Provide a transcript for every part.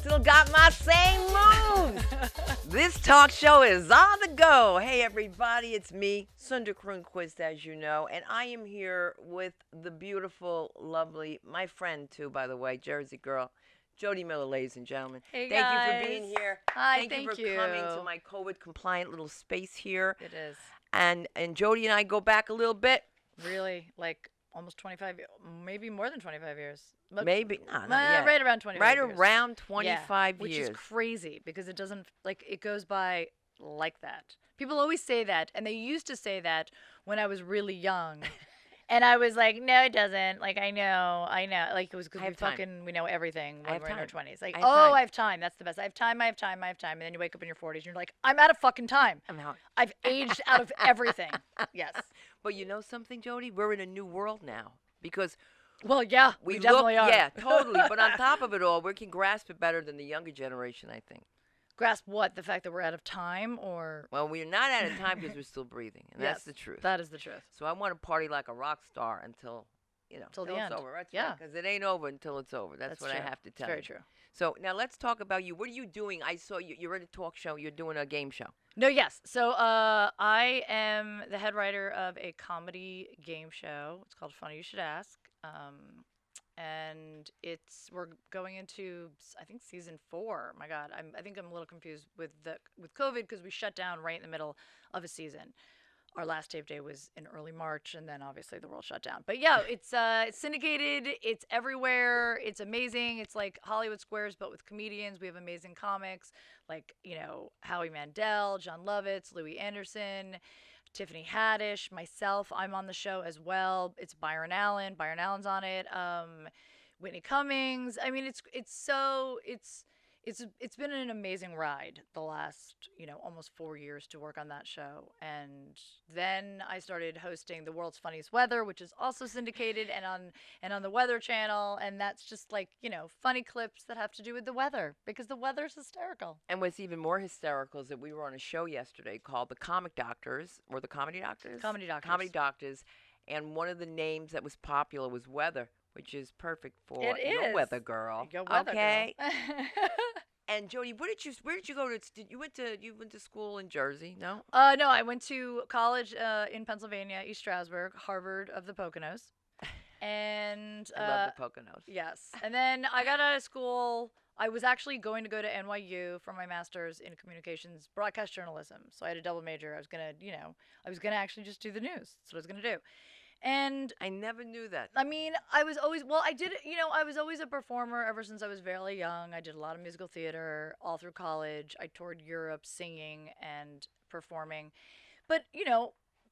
still got my same moves. This talk show is on the go. Hey, everybody, it's me, Sunda Kronquist, as you know, and I am here with the beautiful, lovely, my friend, too, by the way, Jersey girl, Jodi Miller, ladies and gentlemen. Hey, thank guys. you for being here. Hi, thank you for coming to my COVID-compliant little space here. It is. And Jodi and I go back a little bit. Really, like almost 25, maybe more than 25 years. Maybe, not yet. Right around 25 Right years. around 25 Which years. is crazy because it doesn't, like, it goes by like that. People always say that, and they used to say that when I was really young. And I was like, no, it doesn't. Like, I know. Like, it was because we know everything when we're in our 20s. Like, I have time. That's the best. I have time. And then you wake up in your 40s and you're like, I'm out of fucking time. I've aged out of everything. Yes. But you know something, Jodi? We're in a new world now because well, yeah, we definitely are. Yeah, totally. But on top of it all, we can grasp it better than the younger generation, I think. Grasp what? The fact that we're out of time, or? Well, we're not out of time because we're still breathing, and yes, that's the truth. That is the truth. So I want to party like a rock star until till the end. It's over. Right? Yeah. Because it ain't over until it's over. That's what true. I have to tell you. Very true. So now let's talk about you. What are you doing? I saw you're at a talk show. You're doing a game show. No, yes. So I am the head writer of a comedy game show. It's called Funny You Should Ask. And we're going into, I think, season 4. My God, I think I'm a little confused with COVID because we shut down right in the middle of a season. Our last tape day was in early March, and then obviously the world shut down. But yeah, it's syndicated. It's everywhere. It's amazing. It's like Hollywood Squares, but with comedians. We have amazing comics like, Howie Mandel, John Lovitz, Louis Anderson, Tiffany Haddish, myself. I'm on the show as well. It's Byron Allen. Byron Allen's on it. Whitney Cummings. I mean, it's been an amazing ride the last, almost 4 years to work on that show. And then I started hosting The World's Funniest Weather, which is also syndicated and on the Weather Channel. And that's just like, funny clips that have to do with the weather because the weather's hysterical. And what's even more hysterical is that we were on a show yesterday called The Comic Doctors, or The Comedy Doctors? Comedy Doctors. Comedy Doctors. And one of the names that was popular was Weather, which is perfect for your weather girl. Your weather girl. And Jodi, where did you go to? You went to school in Jersey? No. No, I went to college in Pennsylvania, East Stroudsburg, Harvard of the Poconos. And I love the Poconos. Yes. And then I got out of school. I was actually going to go to NYU for my master's in communications, broadcast journalism. So I had a double major. I was gonna actually just do the news. That's what I was gonna do. And I never knew that. I mean, I was always a performer ever since I was very young. I did a lot of musical theater all through college. I toured Europe singing and performing. But,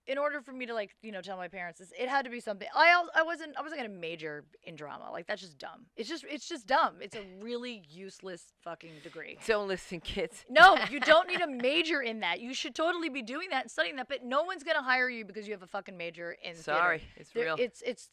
in order for me to tell my parents it had to be something. I wasn't going to major in drama. Like, that's just dumb. It's just dumb. It's a really useless fucking degree. Don't listen, kids. No, you don't need a major in that. You should totally be doing that and studying that, but no one's going to hire you because you have a fucking major in Sorry, theater. it's real.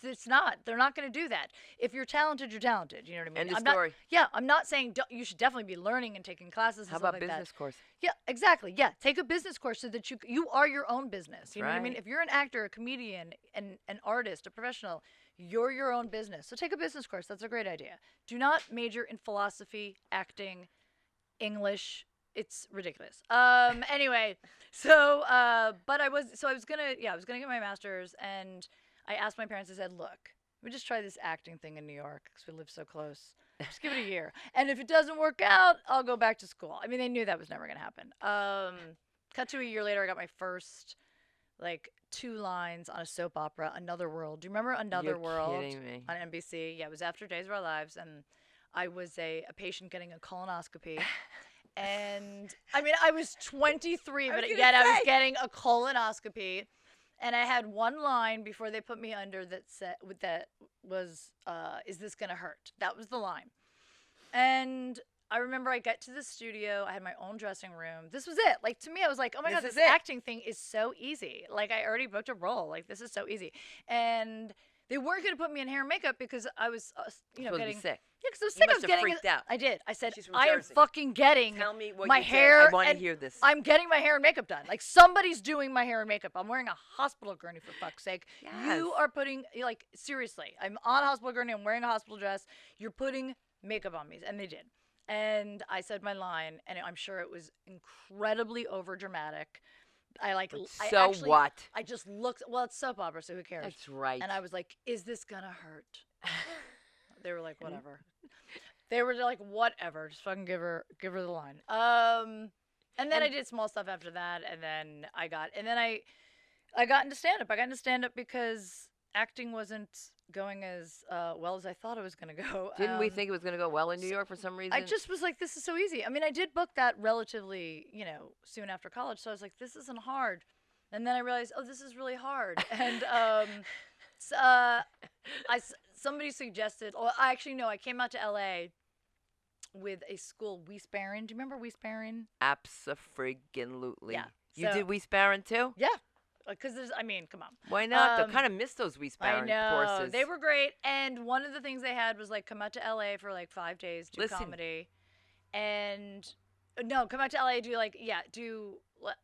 It's not. They're not going to do that. If you're talented, you're talented. You know what I mean? End of story. I'm not saying you should definitely be learning and taking classes and How stuff about like business that. course? Yeah, exactly. Yeah, take a business course so that you are your own business. You know what I mean? Right. If you're an actor, a comedian, an artist, a professional, you're your own business. So take a business course. That's a great idea. Do not major in philosophy, acting, English. It's ridiculous. Anyway, I was gonna get my master's, and I asked my parents. I said, "Look, we just try this acting thing in New York because we live so close. Just give it a year, and if it doesn't work out, I'll go back to school." I mean, they knew that was never gonna happen. Cut to a year later, I got my first 2 lines on a soap opera, Another World. Do you remember Another World? You're kidding me. On NBC? Yeah, it was after Days of Our Lives, and I was a patient getting a colonoscopy. And I mean, I was 23, but yet I was getting a colonoscopy, and I had one line before they put me under that was, "Is this gonna hurt?" That was the line, and I remember I got to the studio. I had my own dressing room. This was it. Like, to me, I was like, oh my God, this acting thing is so easy. Like, I already booked a role. Like, this is so easy. And they weren't going to put me in hair and makeup because I was, getting sick. Yeah, because I was sick. I was getting freaked out. I did. I said, She's from I am Jersey. fucking getting Tell me what my you hair. did. I want to and hear this. I'm getting my hair and makeup done. Like, somebody's doing my hair and makeup. I'm wearing a hospital gurney, for fuck's sake. Yes. You are putting, seriously, I'm on a hospital gurney. I'm wearing a hospital dress. You're putting makeup on me. And they did. And I said my line, and I'm sure it was incredibly overdramatic. I So actually, what? I just looked. Well, it's soap opera, so who cares? That's right. And I was like, "Is this gonna hurt?" They were like, "Whatever." They were like, "Whatever, just fucking give her the line." And then I did small stuff after that, and then I got into stand up. I got into stand up because acting wasn't going as well as I thought it was gonna go. Didn't we think it was going to go well in New York for some reason? I just was like, this is so easy. I mean, I did book that relatively, soon after college. So I was like, this isn't hard. And then I realized, oh, this is really hard. And somebody suggested, or I actually no, I came out to LA with a school, Weiss Barron. Do you remember Weiss Barron? Abso-friggin-lutely. Yeah. You did Weiss Barron too? Yeah. Because I mean, come on. Why not? I kind of missed those Weiss Barron I know. courses. They were great. And one of the things they had was like, come out to LA for like 5 days, do comedy. And no, come out to LA, do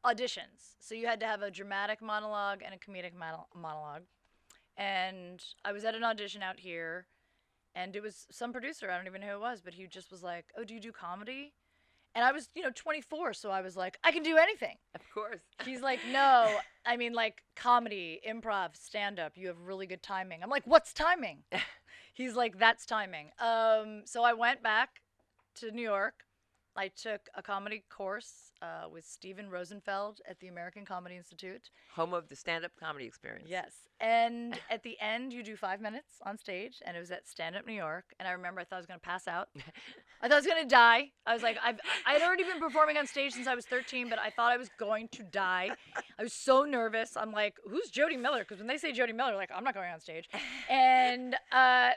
auditions. So you had to have a dramatic monologue and a comedic monologue. And I was at an audition out here, and it was some producer, I don't even know who it was, but he just was like, oh, do you do comedy? And I was, 24, so I was like, I can do anything. Of course. He's like, no, I mean, like, comedy, improv, stand-up, you have really good timing. I'm like, what's timing? He's like, that's timing. So I went back to New York. I took a comedy course with Steven Rosenfeld at the American Comedy Institute. Home of the stand-up comedy experience. Yes. And at the end, you do 5 minutes on stage, and it was at Stand Up New York. And I remember I thought I was going to pass out. I thought I was going to die. I was like, I had already been performing on stage since I was 13, but I thought I was going to die. I was so nervous. I'm like, who's Jodi Miller? Because when they say Jodi Miller, like, I'm not going on stage. And I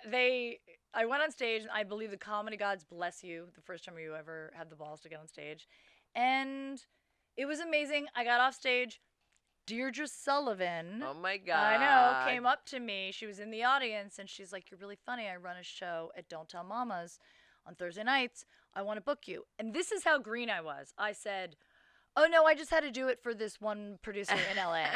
went on stage, and I believe the comedy gods bless you the first time you ever had the balls to get on stage. And it was amazing. I got off stage. Deirdre Sullivan. Oh, my God. I know. Came up to me. She was in the audience, and she's like, you're really funny. I run a show at Don't Tell Mamas on Thursday nights. I want to book you. And this is how green I was. I said, oh, no, I just had to do it for this one producer in L.A.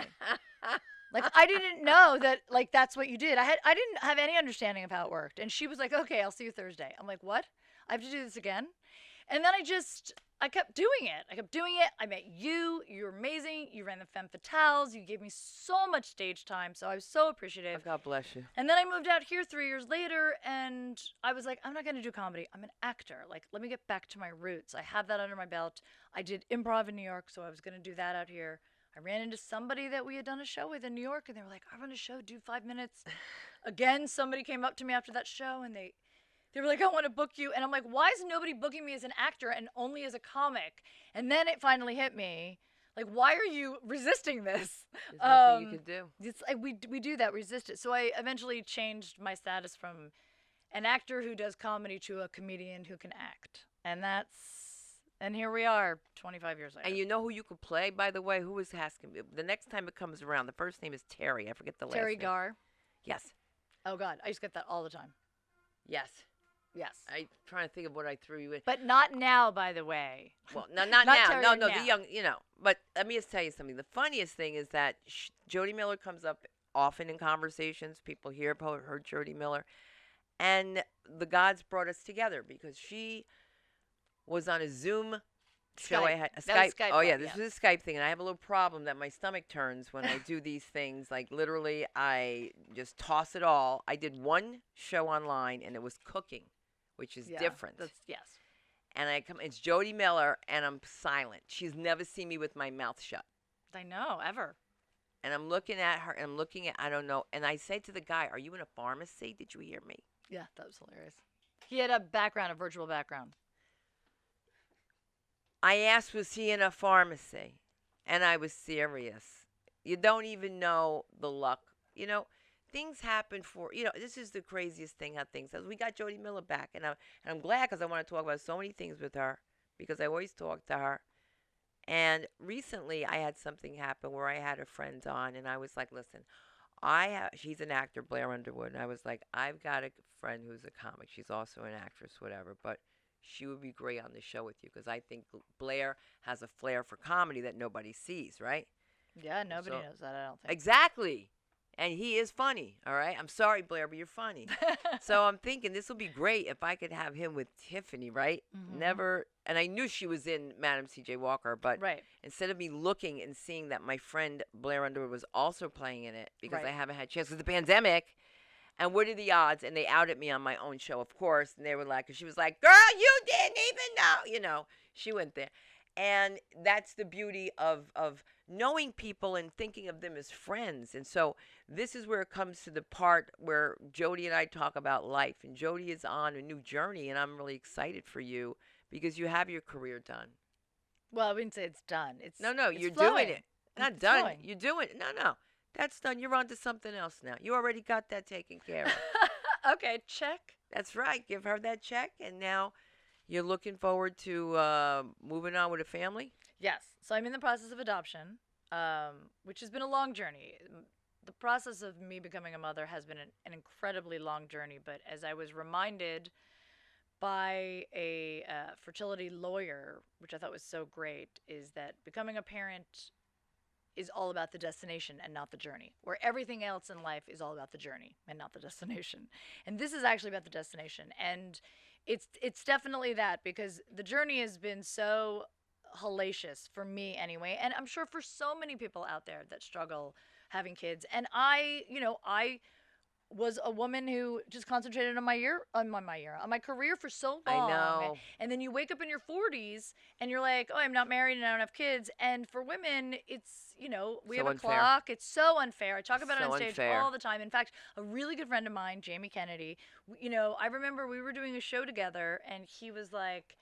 Like, I didn't know that, like, that's what you did. I didn't have any understanding of how it worked. And she was like, okay, I'll see you Thursday. I'm like, what? I have to do this again? And then I kept doing it. I met you. You're amazing. You ran the Femme Fatales. You gave me so much stage time. So I was so appreciative. God bless you. And then I moved out here 3 years later, and I was like, I'm not going to do comedy. I'm an actor. Like, let me get back to my roots. I have that under my belt. I did improv in New York, so I was going to do that out here. I ran into somebody that we had done a show with in New York, and they were like, I run a show, do 5 minutes. Again, somebody came up to me after that show, and they were like, I want to book you. And I'm like, why is nobody booking me as an actor and only as a comic? And then it finally hit me. Like, why are you resisting this? There's nothing you can do. It's like we do that, resist it. So I eventually changed my status from an actor who does comedy to a comedian who can act. And here we are, 25 years later. And you know who you could play, by the way? Who was asking me? The next time it comes around, the first name is Terry. I forget the last name. Terry Garr. Yes. Oh, God. I used to get that all the time. Yes. Yes. I'm trying to think of what I threw you in. But not now, by the way. Well, no, not now. Terry No, now. the young, But let me just tell you something. The funniest thing is that Jodi Miller comes up often in conversations. People heard Jodi Miller. And the gods brought us together because she was on a Zoom show. Skype. I had a That was Skype. Skype Oh, yeah, call, this was a Skype thing. And I have a little problem that my stomach turns when I do these things. Like, literally, I just toss it all. I did one show online, and it was cooking, which is different. Yes. And it's Jodi Miller, and I'm silent. She's never seen me with my mouth shut. I know, ever. And I'm looking at her, and I'm looking at, I don't know. And I say to the guy, are you in a pharmacy? Did you hear me? Yeah, that was hilarious. He had a virtual background. I asked, was he in a pharmacy? And I was serious. You don't even know the luck. Things happen this is the craziest thing how things happen. We got Jodi Miller back, and I'm glad because I want to talk about so many things with her because I always talk to her. And recently I had something happen where I had a friend on, and I was like, listen, she's an actor, Blair Underwood, and I was like, I've got a friend who's a comic. She's also an actress, whatever, but she would be great on the show with you because I think Blair has a flair for comedy that nobody sees, right? Yeah, nobody knows that, I don't think. Exactly. And he is funny, all right? I'm sorry, Blair, but you're funny. So I'm thinking this will be great if I could have him with Tiffany, right? Never, and I knew she was in Madam C.J. Walker, but Right. instead of me looking and seeing that my friend Blair Underwood was also playing in it because Right. I haven't had a chance with the pandemic. And what are the odds? And they outed me on my own show, of course. And they were like, 'cause she was like, girl, you didn't even know. She went there. And that's the beauty of knowing people and thinking of them as friends. And so this is where it comes to the part where Jodi and I talk about life. And Jodi is on a new journey. And I'm really excited for you because you have your career done. Well, I wouldn't say it's done. It's No, it's you're flowing. doing it. Not It's done. flowing. You're doing it. No. That's done. You're on to something else now. You already got that taken care of. Okay, check. That's right. Give her that check, and now you're looking forward to moving on with a family. Yes. So I'm in the process of adoption, which has been a long journey. The process of me becoming a mother has been an incredibly long journey, but as I was reminded by a fertility lawyer, which I thought was so great, is that becoming a parent is all about the destination and not the journey, where everything else in life is all about the journey and not the destination. And this is actually about the destination. And it's definitely that, because the journey has been so hellacious for me anyway, and I'm sure for so many people out there that struggle having kids. And I was a woman who just concentrated on my career for so I long. know. And then you wake up in your 40s and you're like, oh, I'm not married and I don't have kids. And for women, it's, we So have a unfair. clock. It's so unfair. I talk about it So on stage unfair. all the time. In fact, a really good friend of mine, Jamie Kennedy, I remember we were doing a show together and he was like,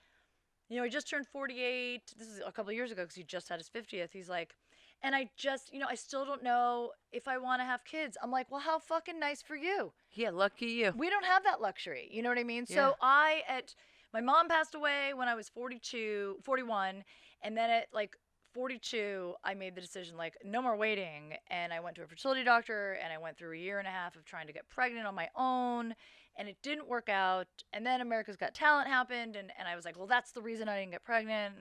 I just turned 48. This is a couple of years ago because he just had his 50th. He's like, and I just, I still don't know if I want to have kids. I'm like, well, how fucking nice for you. Yeah, lucky you. We don't have that luxury. You know what I mean? Yeah. So my mom passed away when I was 41. And then at like 42, I made the decision, like, no more waiting. And I went to a fertility doctor and I went through a year and a half of trying to get pregnant on my own. And it didn't work out. And then America's Got Talent happened. And I was like, well, that's the reason I didn't get pregnant.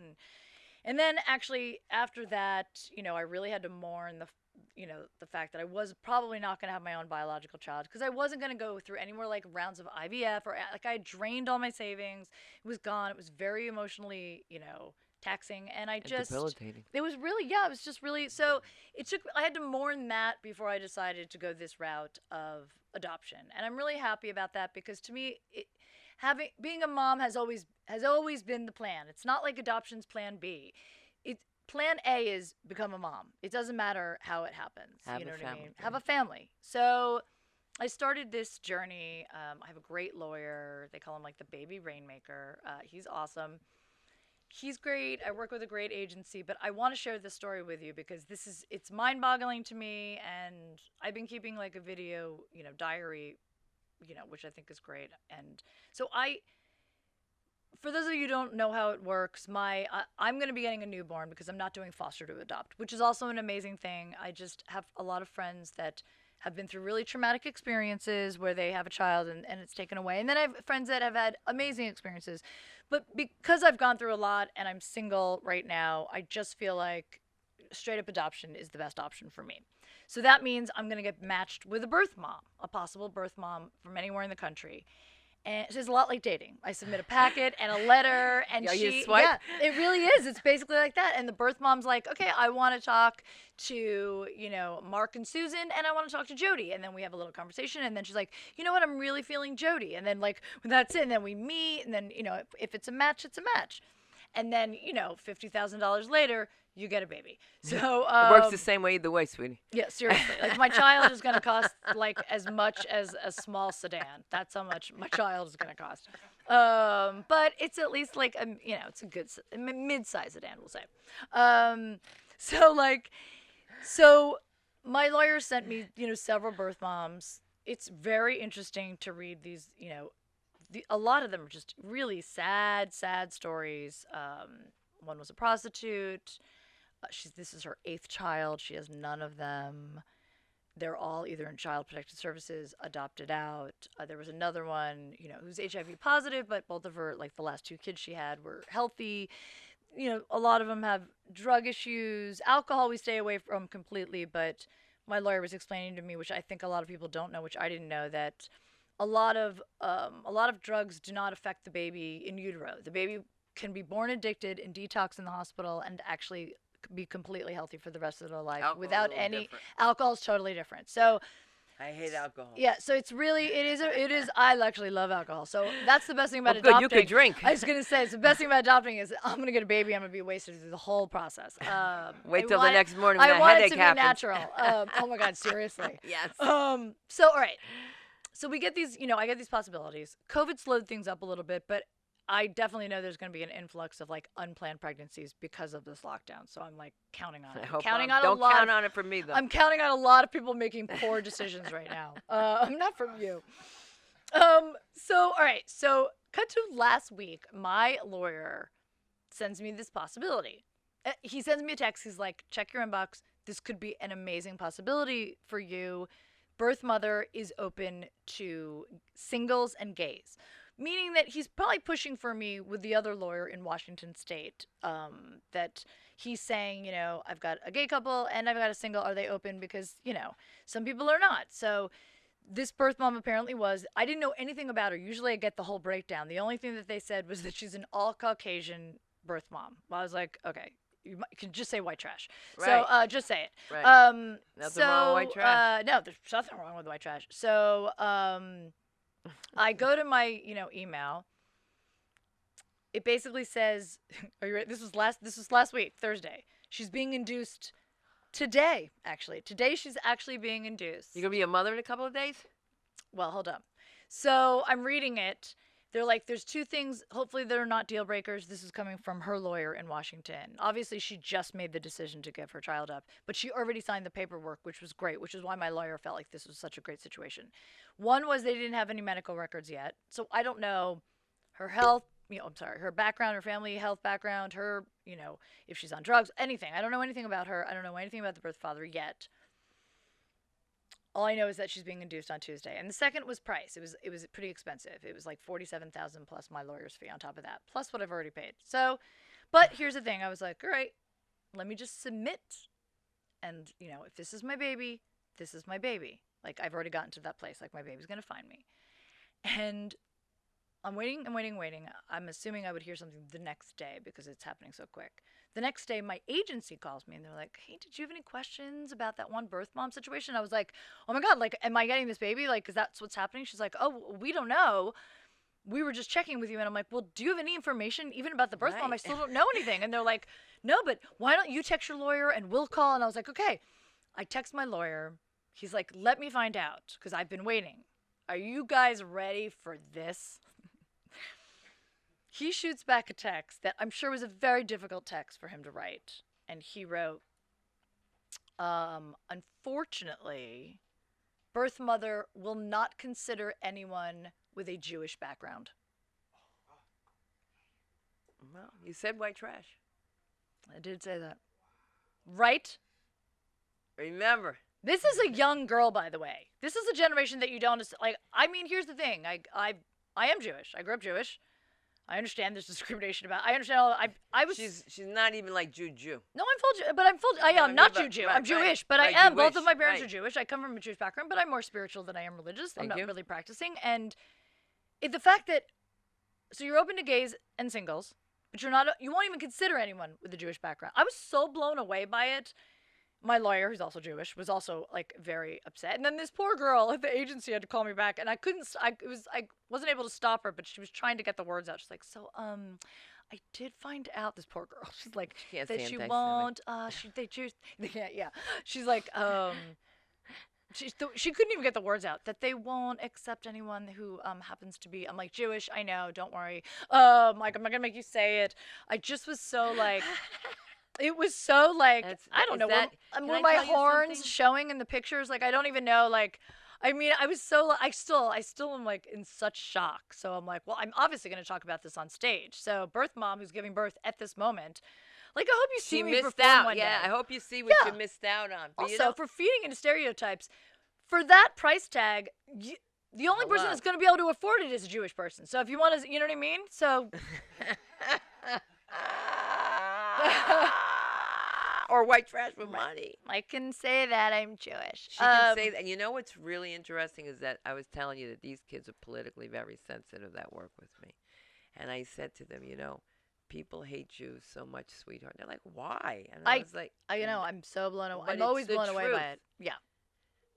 And then actually after that, I really had to mourn the fact that I was probably not going to have my own biological child because I wasn't going to go through any more like rounds of IVF or like I drained all my savings. It was gone. It was very emotionally, taxing. And Debilitating. it was really, it was just really, so I had to mourn that before I decided to go this route of adoption. And I'm really happy about that because to me, being a mom has always been the plan. It's not like adoption's plan B. Plan A is become a mom. It doesn't matter how it happens. Have you know a what I family, mean? yeah. Have a family. So I started this journey. I have a great lawyer. They call him like the baby rainmaker. He's awesome. He's great. I work with a great agency, but I want to share this story with you because it's mind-boggling to me, and I've been keeping like a video, diary, which I think is great. And so for those of you who don't know how it works, I'm going to be getting a newborn because I'm not doing foster to adopt, which is also an amazing thing. I just have a lot of friends that have been through really traumatic experiences where they have a child and it's taken away. And then I have friends that have had amazing experiences. But because I've gone through a lot and I'm single right now, I just feel like straight up adoption is the best option for me. So that means I'm going to get matched with a possible birth mom from anywhere in the country. And it's a lot like dating. I submit a packet and a letter, and you swipe? it really is. It's basically like that. And the birth mom's like, okay, I want to talk to, Mark and Susan, and I want to talk to Jodi. And then we have a little conversation, and then she's like, you know what, I'm really feeling Jodi. And then like that's it. And then we meet, and then if it's a match, it's a match. And then $50,000 later, you get a baby. So It works the same way either way, sweetie. yeah, seriously. Like my child is going to cost like as much as a small sedan. That's how much my child is going to cost. But it's at least like it's a good mid-size sedan, we'll say. So my lawyer sent me several birth moms. It's very interesting to read these. A lot of them are just really sad stories. One was a prostitute. This is her 8th child. She has none of them. They're all either in child protective services, adopted out. There was another one, who's HIV positive, but both of her, like the last 2 kids she had, were healthy. A lot of them have drug issues. Alcohol we stay away from completely, but my lawyer was explaining to me, which I think a lot of people don't know, which I didn't know, that a lot of drugs do not affect the baby in utero. The baby can be born addicted and detox in the hospital and actually be completely healthy for the rest of their life Alcohol's without a little any different. alcohol is totally different. So I hate alcohol. yeah, so it's really it is I actually love alcohol. So that's the best thing about Well, adopting. good, you could drink. I was gonna say it's the best thing about adopting is I'm gonna get a baby, I'm gonna be wasted through the whole process. Wait till the next morning when I that want it headache to be happens. natural. Oh my god, seriously. Yes. So all right. So we get these, I get these possibilities. COVID slowed things up a little bit, but I definitely know there's going to be an influx of like unplanned pregnancies because of this lockdown. So I'm like counting on it. I hope Counting not. on a Don't lot count of, on it for me, though. I'm counting on a lot of people making poor decisions right now. Not from you. So all right. So cut to last week. My lawyer sends me this possibility. He sends me a text. He's like, check your inbox. This could be an amazing possibility for you. Birth Mother is open to singles and gays, meaning that he's probably pushing for me with the other lawyer in Washington State, that he's saying, I've got a gay couple and I've got a single. Are they open? Because, some people are not. So this birth mom apparently was. I didn't know anything about her. Usually I get the whole breakdown. The only thing that they said was that she's an all Caucasian birth mom. Well, I was like, okay. You can just say white trash. Right. So just say it. Right. Nothing so, wrong with white trash. No, there's nothing wrong with white trash. So I go to my, email. It basically says, are you ready? This was last week, Thursday. She's being induced today, actually. Today she's actually being induced. You gonna be a mother in a couple of days? Well, hold up. So I'm reading it. They're like, there's two things. Hopefully they're not deal breakers. This is coming from her lawyer in Washington. Obviously, she just made the decision to give her child up, but she already signed the paperwork, which was great, which is why my lawyer felt like this was such a great situation. One was they didn't have any medical records yet. So I don't know her health, her background, her family health background, her, if she's on drugs, anything. I don't know anything about her. I don't know anything about the birth father yet. All I know is that she's being induced on Tuesday. And the second was price. It was pretty expensive. It was like $47,000 plus my lawyer's fee on top of that, plus what I've already paid. So, but here's the thing. I was like, all right, let me just submit. And, if this is my baby, this is my baby. Like, I've already gotten to that place. Like, my baby's going to find me. And I'm waiting. I'm assuming I would hear something the next day because it's happening so quick. The next day, my agency calls me and they're like, hey, did you have any questions about that one birth mom situation? I was like, oh my God, like, am I getting this baby? Like, is that what's happening? She's like, oh, we don't know. We were just checking with you. And I'm like, well, do you have any information even about the birth mom? I still don't know anything. And they're like, no, but why don't you text your lawyer and we'll call? And I was like, okay. I text my lawyer. He's like, let me find out because I've been waiting. Are you guys ready for this? He shoots back a text that I'm sure was a very difficult text for him to write. And he wrote, unfortunately, birth mother will not consider anyone with a Jewish background. Well, you said white trash. I did say that. Right? Remember. This is a young girl, by the way. This is a generation that you don't, like, here's the thing. I am Jewish. I grew up Jewish. I understand there's discrimination about. I understand all. I was. She's not even like Jew. No, I'm full. But I'm full. I am not Jew. Right, I'm Jewish, but right, I am. Jewish, Both of my parents right. are Jewish. I come from a Jewish background, but I'm more spiritual than I am religious. Thank I'm not you. really practicing, and the fact that so you're open to gays and singles, but you're not. You won't even consider anyone with a Jewish background. I was so blown away by it. My lawyer, who's also Jewish, was also like very upset. And then this poor girl at the agency had to call me back, and I wasn't able to stop her, but she was trying to get the words out. She's like, so I did find out, this poor girl. She's like, that she won't. Yeah. She's like, she couldn't even get the words out that they won't accept anyone who happens to be. I'm like, Jewish. I know. Don't worry. Like, I'm not gonna make you say it. I just was so like. It was so like I don't know. Were my horns showing in the pictures? Like I don't even know. Like, I mean, I was so I still am like in such shock. So I'm like, well, I'm obviously going to talk about this on stage. So birth mom who's giving birth at this moment. Like I hope you see me perform one day. Yeah, I hope you see what you missed out on. But also, for feeding into stereotypes, for that price tag, the only person that's going to be able to afford it is a Jewish person. So if you want to, you know what I mean? So. or white trash with money. I can say that I'm Jewish. She can say that. And you know what's really interesting is that I was telling you that these kids are politically very sensitive that work with me. And I said to them, people hate Jews so much, sweetheart. They're like, why? And I was like, I'm so blown away. but I'm it's always the blown away truth. by it. Yeah.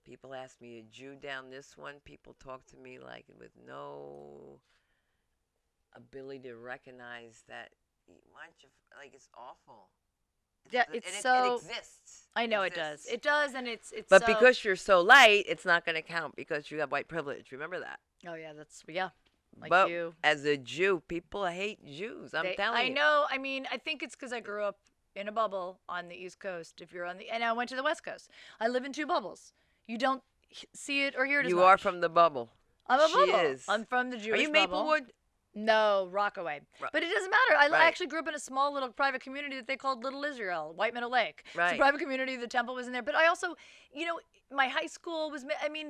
People ask me, a Jew down this one? People talk to me like with no ability to recognize that. Why don't you, like, it's awful. Yeah, It exists. I know it does. It does, and it's. But because you're so light, it's not going to count because you have white privilege. Remember that. Oh yeah, like but you. As a Jew, people hate Jews. I'm telling you. I know. I mean, I think it's because I grew up in a bubble on the East Coast. And I went to the West Coast. I live in two bubbles. You don't see it or hear it as much. You are from the bubble. I'm a bubble. She is. I'm from the Jewish bubble. Are you bubble. Maplewood? No, Rockaway. But it doesn't matter. I actually grew up in a small little private community that they called Little Israel, White Meadow Lake. Right. It's a private community. The temple was in there. But I also, my high school was,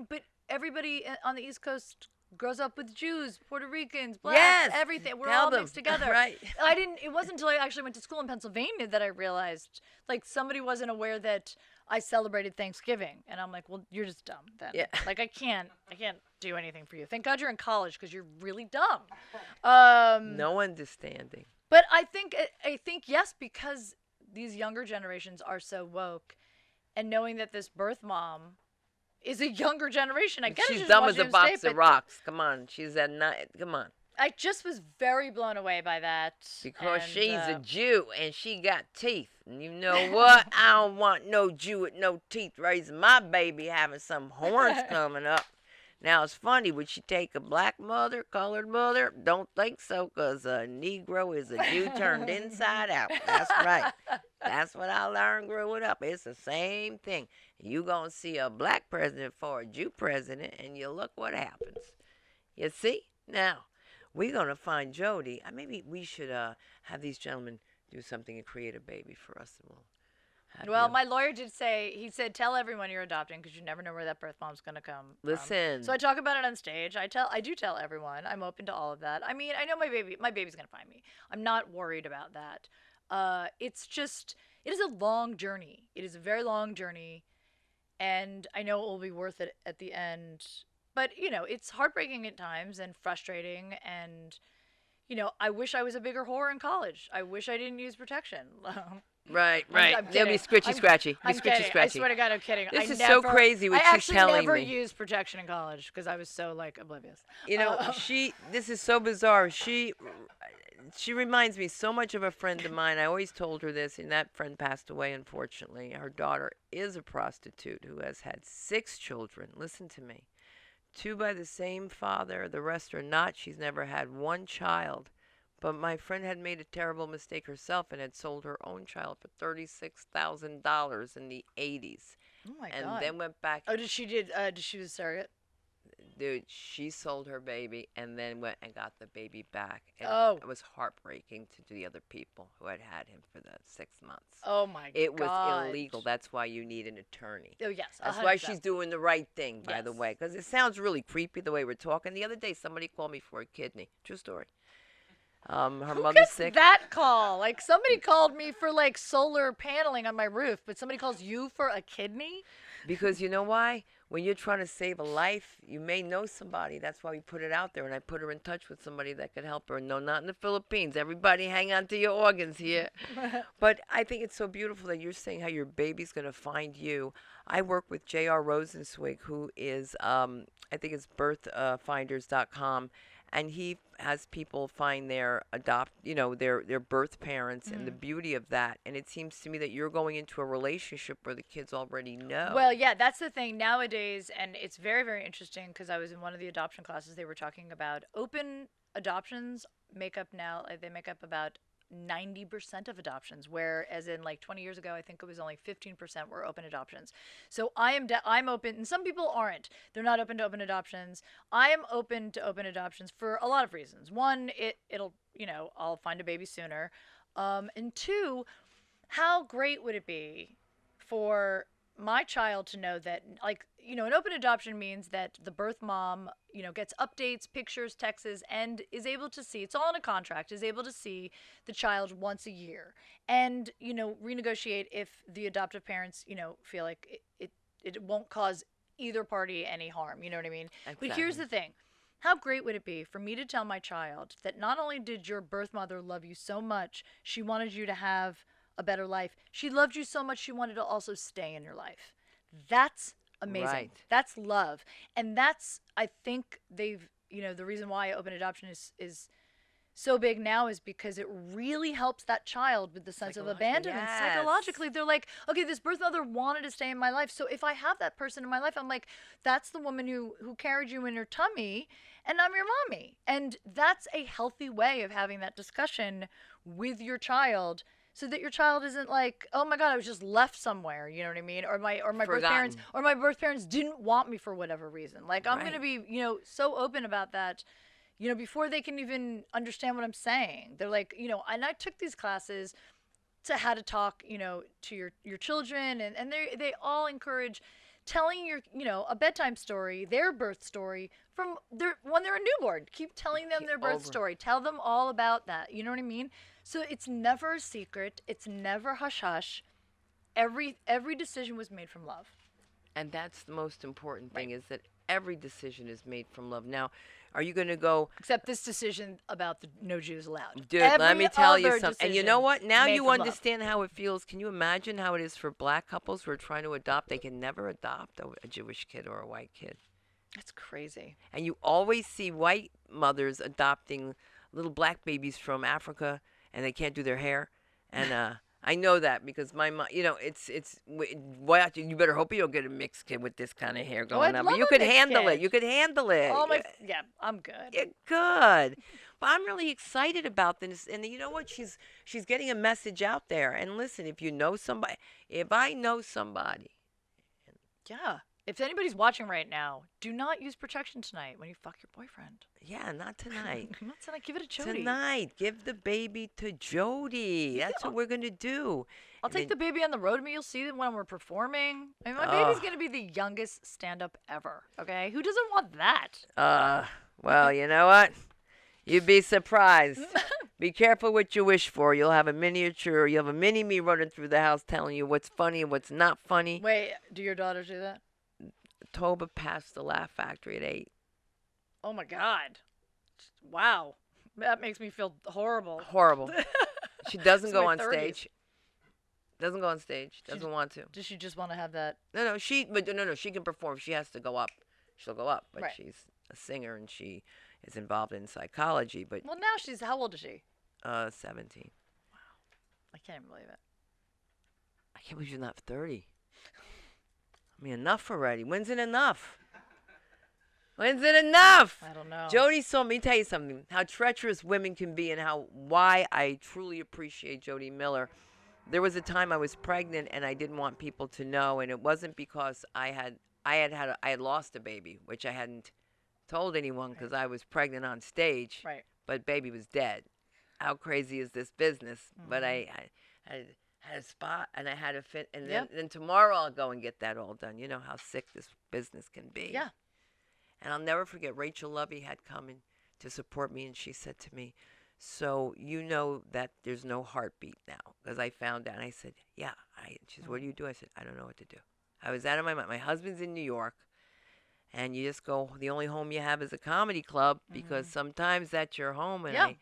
but everybody on the East Coast grows up with Jews, Puerto Ricans, blacks, everything. We're all mixed together. Right. It wasn't until I actually went to school in Pennsylvania that I realized, like, somebody wasn't aware that I celebrated Thanksgiving. And I'm like, well, you're just dumb then. Yeah. Like, I can't do anything for you. Thank God you're in college because you're really dumb. No understanding. But I think yes, because these younger generations are so woke, and knowing that this birth mom is a younger generation, I guess she's dumb as a box of rocks. Come on, she's at night. Come on. I just was very blown away by that. Because she's a Jew and she got teeth. And you know what? I don't want no Jew with no teeth raising my baby having some horns coming up. Now, it's funny, would she take a black mother, colored mother? Don't think so, because a Negro is a Jew turned inside out. That's right. That's what I learned growing up. It's the same thing. You going to see a black president for a Jew president, and you look what happens. You see? Now, we're going to find Jodi. Maybe we should have these gentlemen do something and create a baby for us. Well, my lawyer did say, he said, tell everyone you're adopting because you never know where that birth mom's going to come Listen. from. So I talk about it on stage. I do tell everyone. I'm open to all of that. I mean, I know my baby's going to find me. I'm not worried about that. It's just, it is a long journey. It is a very long journey. And I know it will be worth it at the end. But, it's heartbreaking at times and frustrating. And, I wish I was a bigger whore in college. I wish I didn't use protection. Right. They'll be scratchy. I'm kidding. I swear to God, I'm kidding. This is so crazy what she's telling me. I actually never used protection in college because I was so, oblivious. This is so bizarre. She reminds me so much of a friend of mine. I always told her this, and that friend passed away, unfortunately. Her daughter is a prostitute who has had 6 children. Listen to me. 2 by the same father. The rest are not. She's never had 1 child. But my friend had made a terrible mistake herself and had sold her own child for $36,000 in the 80s. Oh, my God. And then went back. Oh, did she do a surrogate? Dude, she sold her baby and then went and got the baby back. And it was heartbreaking to the other people who had him for the 6 months. Oh, my God. It was illegal. That's why you need an attorney. Oh, yes. 100%. That's why she's doing the right thing, by the way. Because it sounds really creepy the way we're talking. The other day, somebody called me for a kidney. True story. Her mother's sick. That call? Somebody called me for solar paneling on my roof, but somebody calls you for a kidney? Because you know why? When you're trying to save a life, you may know somebody. That's why we put it out there, and I put her in touch with somebody that could help her. No, not in the Philippines. Everybody hang on to your organs here. But I think it's so beautiful that you're saying how your baby's going to find you. I work with J.R. Rosenzweig, who is, I think it's birthfinders.com. And he has people find their their birth parents and the beauty of that. And it seems to me that you're going into a relationship where the kids already know. Well, yeah, that's the thing nowadays. And it's very, very interesting because I was in one of the adoption classes. They were talking about open adoptions they make up about 90% of adoptions, whereas in 20 years ago, I think it was only 15% were open adoptions. So I'm open, and some people aren't. They're not open to open adoptions. I am open to open adoptions for a lot of reasons. One, it'll I'll find a baby sooner, and 2, how great would it be for my child to know that an open adoption means that the birth mom, gets updates, pictures, texts, and is able to see, it's all in a contract, is able to see the child once a year and, renegotiate if the adoptive parents, feel like it won't cause either party any harm. You know what I mean? Exactly. But here's the thing. How great would it be for me to tell my child that not only did your birth mother love you so much, she wanted you to have a better life, she loved you so much she wanted to also stay in your life. That's amazing. Right. That's love. And that's, I think they've, the reason why open adoption is so big now is because it really helps that child with the sense of abandonment. Yes. Psychologically, they're like, okay, this birth mother wanted to stay in my life. So if I have that person in my life, I'm like, that's the woman who carried you in her tummy, and I'm your mommy. And that's a healthy way of having that discussion with your child, so that your child isn't like, oh my God, I was just left somewhere. You know what I mean? Or my birth parents didn't want me for whatever reason. Like, I'm going to be, so open about that, before they can even understand what I'm saying. They're like, and I took these classes to how to talk, to your children, and they all encourage telling your, a bedtime story, their birth story from when they're a newborn. Keep telling them their birth story. Tell them all about that. You know what I mean? So it's never a secret. It's never hush hush. Every decision was made from love. And that's the most important thing, is that every decision is made from love. Now, are you going to go... Except this decision about the no Jews allowed. Dude, let me tell you something. And you know what? Now you understand how it feels. Can you imagine how it is for black couples who are trying to adopt? They can never adopt a Jewish kid or a white kid. That's crazy. And you always see white mothers adopting little black babies from Africa, and they can't do their hair. And I know that because my mom, it's you better hope you don't get a mixed kid with this kind of hair going on. But you could handle it. You could handle it. Oh yeah, I'm good. You're good. But I'm really excited about this. And you know what? She's getting a message out there. And listen, if I know somebody. Yeah. If anybody's watching right now, do not use protection tonight when you fuck your boyfriend. Yeah, not tonight. Not tonight. Give it to Jodi. Tonight, give the baby to Jodi. That's what we're going to do. I'll take the baby on the road with me. You'll see them when we're performing. I mean, my baby's going to be the youngest stand-up ever, okay? Who doesn't want that? Well, you know what? You'd be surprised. Be careful what you wish for. You'll have a miniature. You'll have a mini-me running through the house telling you what's funny and what's not funny. Wait, do your daughters do that? Toba passed the Laugh Factory at 8. Oh, my God. Wow. That makes me feel horrible. Horrible. She doesn't go on 30s. stage. Doesn't go on stage. Doesn't want to. Does she just want to have that? No, she can perform. She has to go up. She'll go up. But she's a singer and she is involved in psychology. But well, now how old is she? 17. Wow. I can't even believe it. I can't believe she's not 30. I mean, enough already. When's it enough? When's it enough? I don't know. Jodi saw me tell you something, how treacherous women can be and why I truly appreciate Jodi Miller. There was a time I was pregnant and I didn't want people to know, and it wasn't because I had lost a baby, which I hadn't told anyone because I was pregnant on stage. Right. But baby was dead. How crazy is this business? Mm-hmm. But I had a spot and I had a fit, and then tomorrow I'll go and get that all done. You know how sick this business can be. Yeah. And I'll never forget, Rachel Lovey had come in to support me, and she said to me, so you know that there's no heartbeat now, because I found out. And I said, yeah. She said, what do you do? I said, I don't know what to do. I was out of my mind. My husband's in New York, and you just go, the only home you have is a comedy club, because sometimes that's your home. And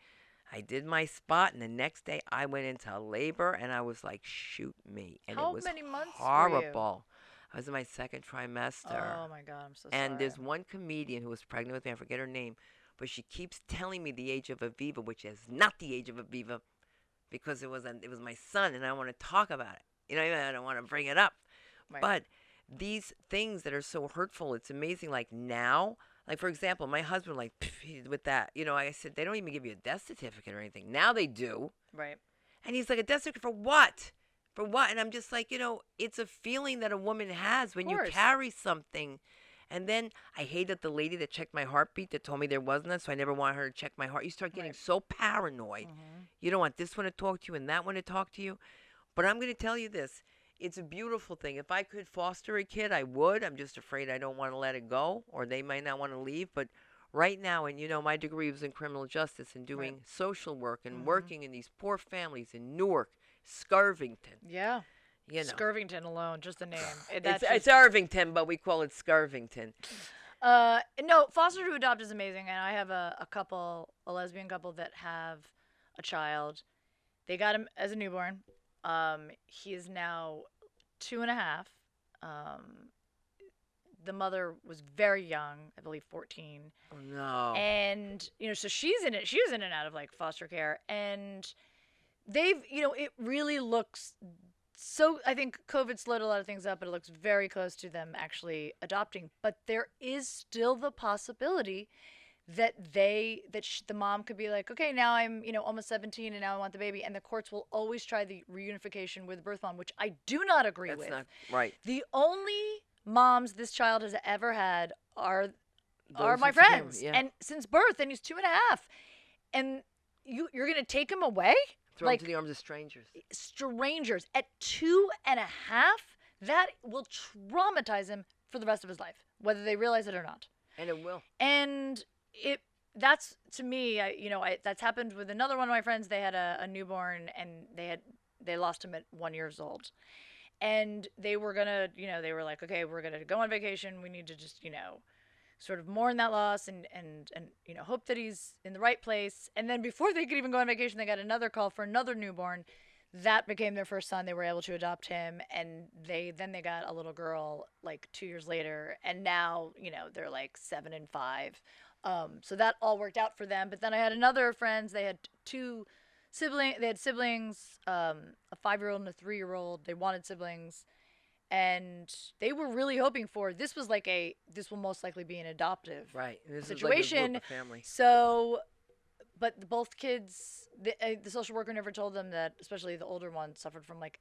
I did my spot, and the next day I went into labor, and I was like, shoot me. And How it was many months horrible. I was in my second trimester. Oh, my God, I'm so sorry. And there's one comedian who was pregnant with me. I forget her name. But she keeps telling me the age of Aviva, which is not the age of Aviva, because it was my son, and I want to talk about it. You know, I don't want to bring it up. Right. But these things that are so hurtful, it's amazing. Like now, like for example, my husband, like with that, you know, I said, they don't even give you a death certificate or anything. Now they do. Right. And he's like, a death certificate for what? For what? And I'm just like, you know, it's a feeling that a woman has when you carry something. And then I hated the lady that checked my heartbeat that told me there wasn't that, so I never wanted her to check my heart. You start getting so paranoid. Mm-hmm. You don't want this one to talk to you and that one to talk to you. But I'm going to tell you this. it's a beautiful thing. If I could foster a kid, I would. I'm just afraid I don't want to let it go, or they might not want to leave. But right now, and my degree was in criminal justice and Right. doing social work and Mhm. working in these poor families in Newark, Skirvington. Yeah. Skirvington alone, just the name. It's Irvington, but we call it Skirvington. No, foster to adopt is amazing, and I have a lesbian couple that have a child. They got him as a newborn. He is now 2.5. The mother was very young, I believe 14. Oh no. And so she was in and out of like foster care, and they've it really looks so. I think COVID slowed a lot of things up, but it looks very close to them actually adopting. But there is still the possibility that the mom could be like, okay, now I'm almost 17 and now I want the baby, and the courts will always try the reunification with the birth mom, which I do not agree That's with. not right. The only moms this child has ever had are Those my with him, friends, yeah. and since birth, and he's 2.5, and you're gonna take him away, Throw like him to the arms of strangers. strangers at 2.5. That will traumatize him for the rest of his life, whether they realize it or not. And it will. And that's to me, that's happened with another one of my friends. They had a newborn, and they lost him at 1 year old. And they were gonna, they were like, okay, we're gonna go on vacation. We need to just, sort of mourn that loss and hope that he's in the right place. And then before they could even go on vacation, they got another call for another newborn. That became their first son. They were able to adopt him, and they got a little girl like 2 years later. And now, they're like 7 and 5. So that all worked out for them. But then I had another friends. They had two siblings. They had siblings, a 5-year-old and a 3-year-old. They wanted siblings, and they were really hoping for this was like this will most likely be an adoptive situation. Is like a group of family. So, but both kids, the social worker never told them that, especially the older one suffered from like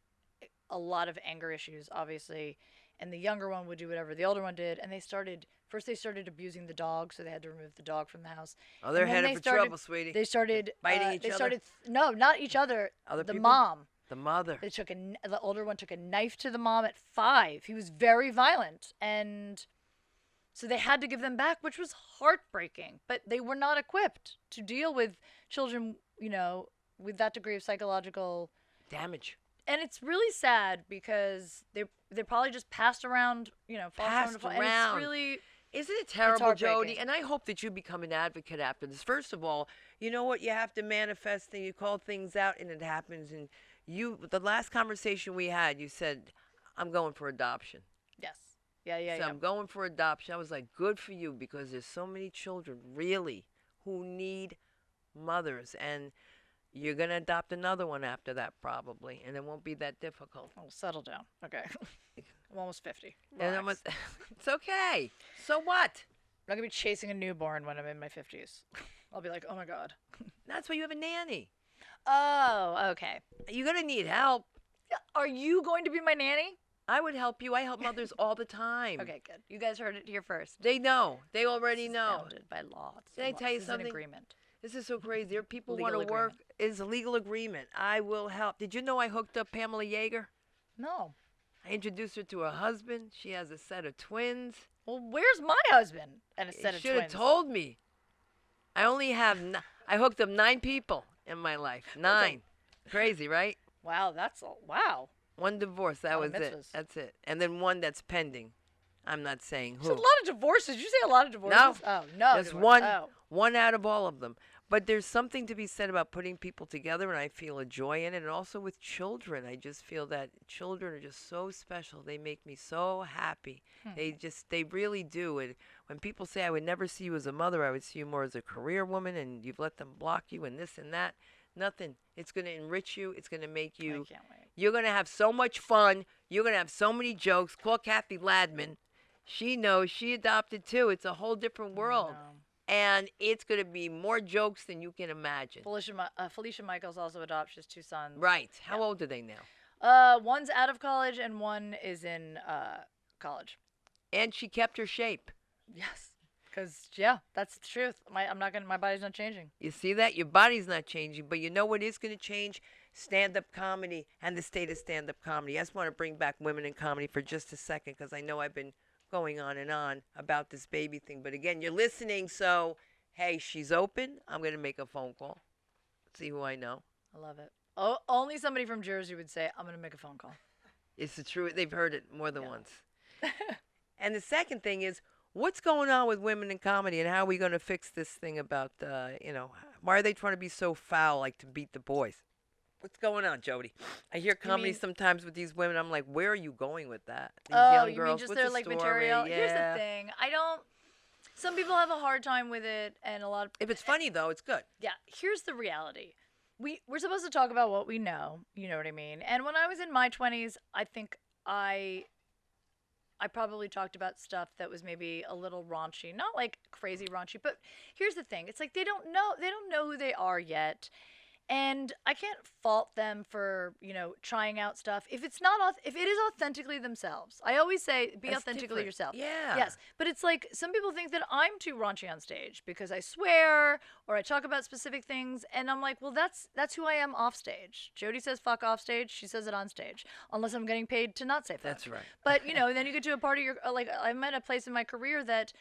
a lot of anger issues, obviously, and the younger one would do whatever the older one did. And they started abusing the dog, so they had to remove the dog from the house. Oh, they're headed for trouble, sweetie. They started biting each other. No, not each other. Other the people? mom. The mother. The older one took a knife to the mom at 5. He was very violent, and so they had to give them back, which was heartbreaking. But they were not equipped to deal with children, with that degree of psychological damage. And it's really sad because they're probably just passed around, Passed around. And it's really. Isn't it terrible, Jodi? heartbreaking. And I hope that you become an advocate after this. First of all, you know what? You have to manifest and you call things out, and it happens. And the last conversation we had, you said, I'm going for adoption. Yes. Yeah. So I'm going for adoption. I was like, good for you, because there's so many children, really, who need mothers. And you're going to adopt another one after that, probably. And it won't be that difficult. Oh, settle down. Okay. I'm almost 50. And it's okay. So what? I'm not going to be chasing a newborn when I'm in my 50s. I'll be like, oh my God. That's why you have a nanny. Oh, okay. You're going to need help. Are you going to be my nanny? I would help you. I help mothers all the time. Okay, good. You guys heard it here first. They know. They already know. Bounded by law. Did I tell you something? An agreement. This is so crazy. There are people who Legal want to work. It's a legal agreement. I will help. Did you know I hooked up Pamela Yeager? No. I introduced her to her husband. She has a set of twins. Well, where's my husband and a set of twins? You should have told me. I only have. I hooked up 9 people in my life. 9. Crazy, right? Wow, wow. 1 divorce. That was mitzvahs. it. That's it. And then 1 that's pending. I'm not saying who. There's a lot of divorces. Did you say a lot of divorces? No. Oh, no. Just divorce. one out of all of them. But there's something to be said about putting people together, and I feel a joy in it. And also with children, I just feel that children are just so special. They make me so happy. They really do. And when people say I would never see you as a mother, I would see you more as a career woman, and you've let them block you and this and that. Nothing. It's going to enrich you. It's going to make you. I can't wait. You're going to have so much fun. You're going to have so many jokes. Call Kathy Ladman. She knows. She adopted too. It's a whole different world. And it's going to be more jokes than you can imagine. Felicia Michaels also adopts. She has 2 sons. Right. How old are they now? One's out of college and one is in college. And she kept her shape. Yes. Because, that's the truth. My body's not changing. You see that? Your body's not changing. But you know what is going to change? stand-up comedy and the state of stand-up comedy. I just want to bring back women in comedy for just a second because I know I've been going on and on about this baby thing. But again, you're listening, so hey, she's open. I'm going to make a phone call. See who I know. I love it. Oh, only somebody from Jersey would say, I'm going to make a phone call. It's the truth. They've heard it more than once. And the second thing is, what's going on with women in comedy, and how are we going to fix this thing about, why are they trying to be so foul, like to beat the boys? What's going on, Jodi? I hear comedy sometimes with these women. I'm like, where are you going with that? These young you girls, mean just what's their the like story? material? Yeah. Here's the thing. Some people have a hard time with it, and a lot of. If it's funny though, it's good. Yeah. Here's the reality. We're supposed to talk about what we know. You know what I mean? And when I was in my 20s, I think I probably talked about stuff that was maybe a little raunchy, not like crazy raunchy, but here's the thing. It's like they don't know who they are yet. And I can't fault them for, trying out stuff if it is authentically themselves. I always say be That's authentically different. yourself. Yeah. Yes, but it's like some people think that I'm too raunchy on stage because I swear or I talk about specific things, and I'm like, well, that's who I am off stage. Jodi says fuck off stage. She says it on stage, unless I'm getting paid to not say fuck. That's right. But then you get to a part of your I'm at a place in my career that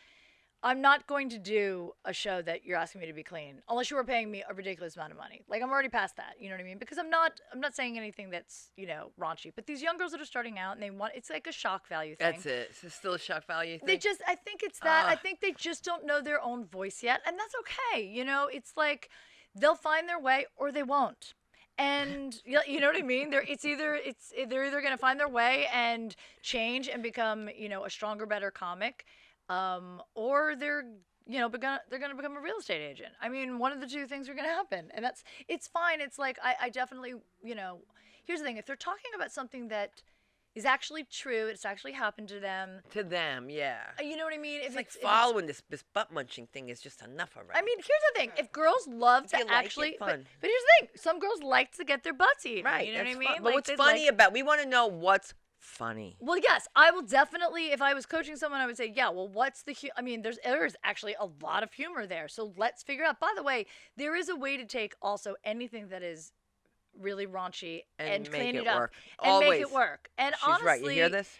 I'm not going to do a show that you're asking me to be clean unless you were paying me a ridiculous amount of money. Like, I'm already past that, you know what I mean? Because I'm not saying anything that's, raunchy. But these young girls that are starting out and it's like a shock value thing. That's it. It's still a shock value thing. I think it's that. I think they just don't know their own voice yet, and that's okay. It's like they'll find their way or they won't. And you know what I mean? They're either going to find their way and change and become, a stronger, better comic. Or they're going to become a real estate agent. I mean, one of the two things are going to happen, and it's fine. It's like, I definitely, here's the thing. If they're talking about something that is actually true, it's actually happened to them. To them, yeah. You know what I mean? It's like following this butt munching thing is just enough already. I mean, here's the thing. If girls love to actually, but here's the thing. Some girls like to get their butts eaten. Right. You know what I mean? But like, what's funny about, we want to know what's funny. Well, yes, I will definitely, if I was coaching someone, I would say, yeah, well, what's the there's actually a lot of humor there. So let's figure out. By the way, there is a way to take also anything that is really raunchy and clean it up and make it work. And she's honestly, right. You hear this?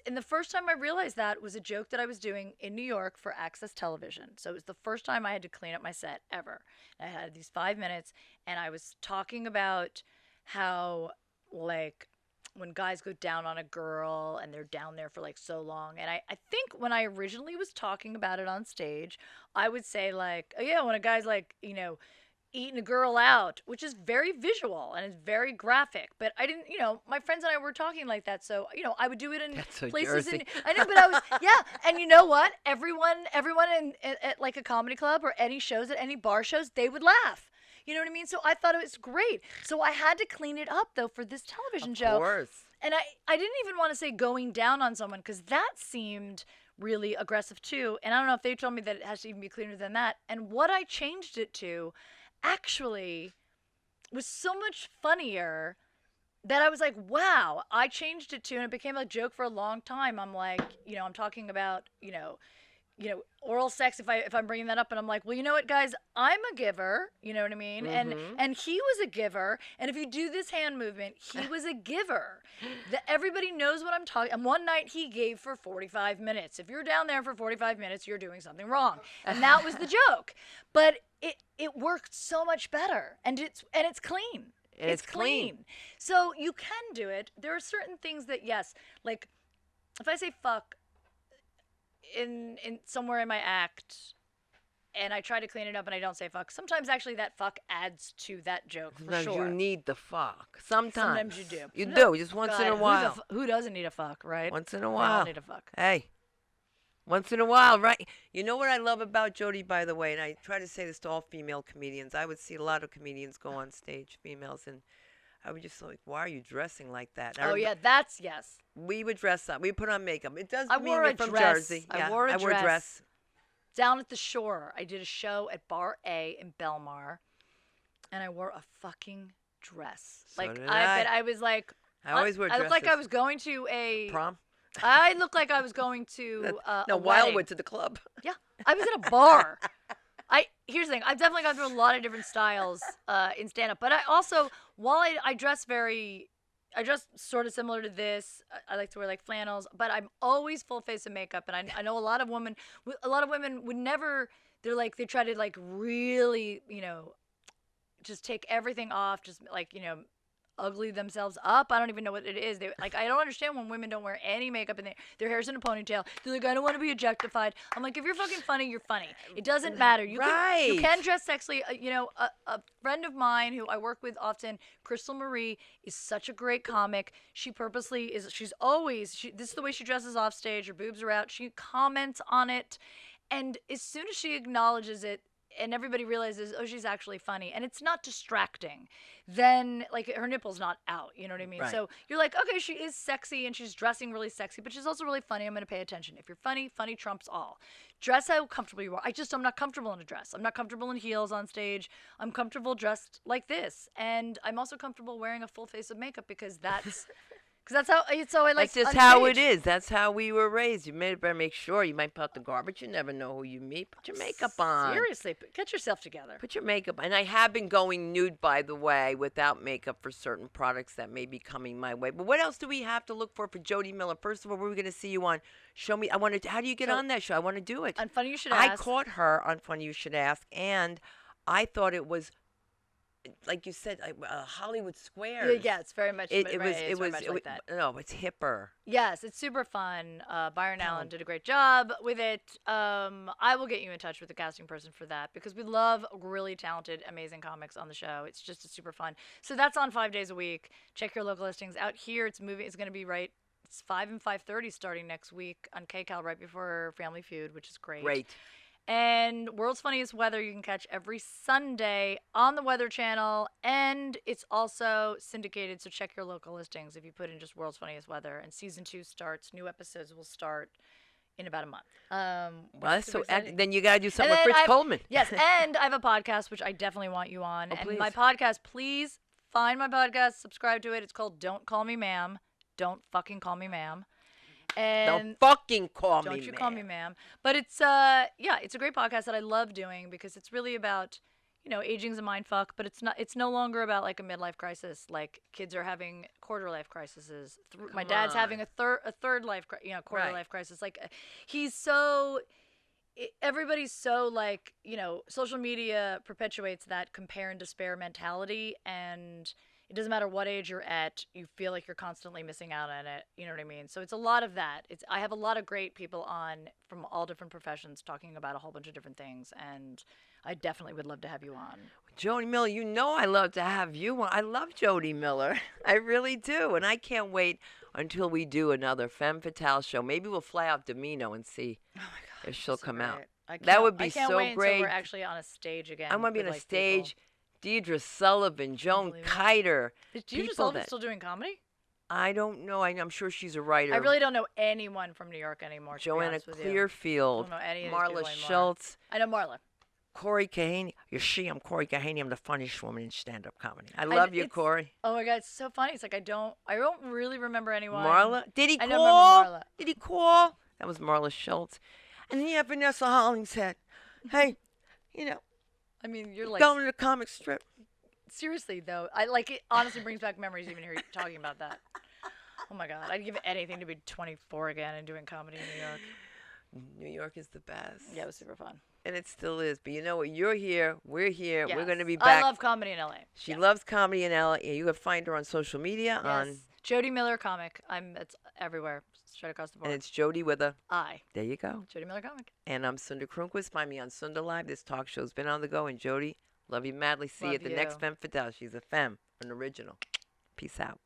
And the first time I realized that was a joke that I was doing in New York for Access Television. So it was the first time I had to clean up my set ever. And I had these 5 minutes, and I was talking about how, like, when guys go down on a girl and they're down there for like so long. And I think when I originally was talking about it on stage, I would say like, oh yeah, when a guy's like, eating a girl out, which is very visual and it's very graphic. But I didn't, my friends and I were talking like that. So, I would do it in places. I know, but I was, yeah. And you know what? Everyone at like a comedy club or any shows at any bar shows, they would laugh. You know what I mean? So I thought it was great. So I had to clean it up, though, for this television show. Of course. And I didn't even want to say going down on someone because that seemed really aggressive, too. And I don't know if they told me that it has to even be cleaner than that. And what I changed it to actually was so much funnier that I was like, wow, I changed it to, and it became a joke for a long time. I'm like, I'm talking about, oral sex, if I'm bringing that up, and I'm like, well, you know what, guys, I'm a giver, you know what I mean? Mm-hmm. And he was a giver, and if you do this hand movement, he was a giver. Everybody knows what I'm talking. And one night he gave for 45 minutes. If you're down there for 45 minutes, you're doing something wrong. And that was the joke. But it worked so much better, and it's clean. It's clean. So you can do it. There are certain things that, yes, like if I say fuck in somewhere in my act and I try to clean it up and I don't say fuck, sometimes actually that fuck adds to that joke for Sometimes sure. you need the fuck. Sometimes you do. You do, just once in a while. Who doesn't need a fuck, right? Once in a We while. all need a fuck. Hey. Once in a while, right? You know what I love about Jodi, by the way, and I try to say this to all female comedians. I would see a lot of comedians go on stage, females, and I would just like, why are you dressing like that? Oh, yeah, that's, yes. We would dress up. We put on makeup. It does I mean wore we're a from dress. Jersey. I Yeah, wore a dress. Down at the shore, I did a show at Bar A in Belmar, and I wore a fucking dress. So like, did I was like, I always wear dresses. I looked like I was going to a Prom? I looked like I was going to No, a Wildwood wedding. to the club. Yeah, I was in a bar. Here's the thing. I've definitely gone through a lot of different styles in stand-up, but I also, while I dress I dress sort of similar to this. I like to wear like flannels, but I'm always full face of makeup. And I know a lot of women would never. They're like they try to like really just take everything off, just like ugly themselves up. I don't even know what it is. They like I don't understand when women don't wear any makeup and their hair's in a ponytail. They're like, I don't want to be objectified. I'm like, if you're fucking funny, you're funny. It doesn't matter. You can dress sexily. A friend of mine who I work with often, Crystal Marie, is such a great comic. She purposely is. She's always. This is the way she dresses off stage. Her boobs are out. She comments on it, and as soon as she acknowledges it, and everybody realizes, oh, she's actually funny, and it's not distracting, then like her nipple's not out, you know what I mean? Right. So you're like, okay, she is sexy and she's dressing really sexy, but she's also really funny. I'm going to pay attention. If you're funny, funny trumps all. Dress how comfortable you are. I'm not comfortable in a dress. I'm not comfortable in heels on stage. I'm comfortable dressed like this, and I'm also comfortable wearing a full face of makeup because that's that's how it's so I like. That's just how it is. That's how we were raised. You better make sure. You might put out the garbage. You never know who you meet. Put your makeup on. Seriously, get yourself together. Put your makeup on. And I have been going nude, by the way, without makeup for certain products that may be coming my way. But what else do we have to look for Jodi Miller? First of all, where are we going to see you on? Show me. How do you get on that show? I want to do it. On Funny You Should Ask. I caught her on Funny You Should Ask, and I thought it was, like you said, Hollywood Squares. Yeah, it's very much. It was like that. No, it's hipper. Yes, it's super fun. Byron Allen did a great job with it. I will get you in touch with the casting person for that because we love really talented, amazing comics on the show. It's just super fun. So that's on 5 days a week. Check your local listings. Out here, it's going to be right. It's 5 and 5:30 starting next week on KCAL right before Family Feud, which is great. Great. And World's Funniest Weather you can catch every Sunday on the Weather Channel, and it's also syndicated, so check your local listings if you put in just World's Funniest Weather. And season 2 starts, new episodes will start in about a month. Well, that's so then you got to do something with Fritz Coleman. Yes, and I have a podcast, which I definitely want you on. Oh, and my podcast, please find my podcast, subscribe to it. It's called Don't Call Me Ma'am. Don't fucking call me ma'am. And don't fucking call me Don't you ma'am. call me ma'am. But it's it's a great podcast that I love doing because it's really about, aging's a mindfuck, but it's no longer about like a midlife crisis. Like kids are having quarter life crises. My dad's having a third life quarter life crisis. Like everybody's so like, social media perpetuates that compare and despair mentality, and it doesn't matter what age you're at, you feel like you're constantly missing out on it. You know what I mean? So it's a lot of that. I have a lot of great people on from all different professions talking about a whole bunch of different things, and I definitely would love to have you on. Jodi Miller, I love to have you on. I love Jodi Miller. I really do. And I can't wait until we do another Femme Fatales show. Maybe we'll fly out to Mino and see if she'll come out. That would be so I can't wait great. until we're actually on a stage again. I want to be on a stage. People. Deidre Sullivan, Joan Kiter. Is Deidre Sullivan still doing comedy? I don't know. I'm sure she's a writer. I really don't know anyone from New York anymore. Joanna Clearfield. I don't know any of Marla these people Schultz. I know Marla. Corey Kahaney. I'm Corey Kahaney. I'm the funniest woman in stand-up comedy. I love you, Corey. Oh my God, it's so funny. It's like I don't really remember anyone. Marla? Did he call? I don't remember Marla. Did he call? That was Marla Schultz. And then you have Vanessa Hollingshead. Hey, I mean, you're like going to the comic strip. Seriously though, I like it. Honestly, brings back memories even hearing you talking about that. Oh my God, I'd give anything to be 24 again and doing comedy in New York. New York is the best. Yeah, it was super fun. And it still is. But you know what? You're here. We're here. Yes. We're going to be back. I love comedy in LA. She loves comedy in LA. You can find her on social media. Yes. Jodi Miller Comic. It's everywhere. Straight across the board. And it's Jodi with a I. There you go. Jodi Miller Comic. And I'm Sunda Kronquist. Find me on Sunda Live. This talk show's been on the go. And Jodi, love you madly. See you at the next Femme Fatale. She's a femme, an original. Peace out.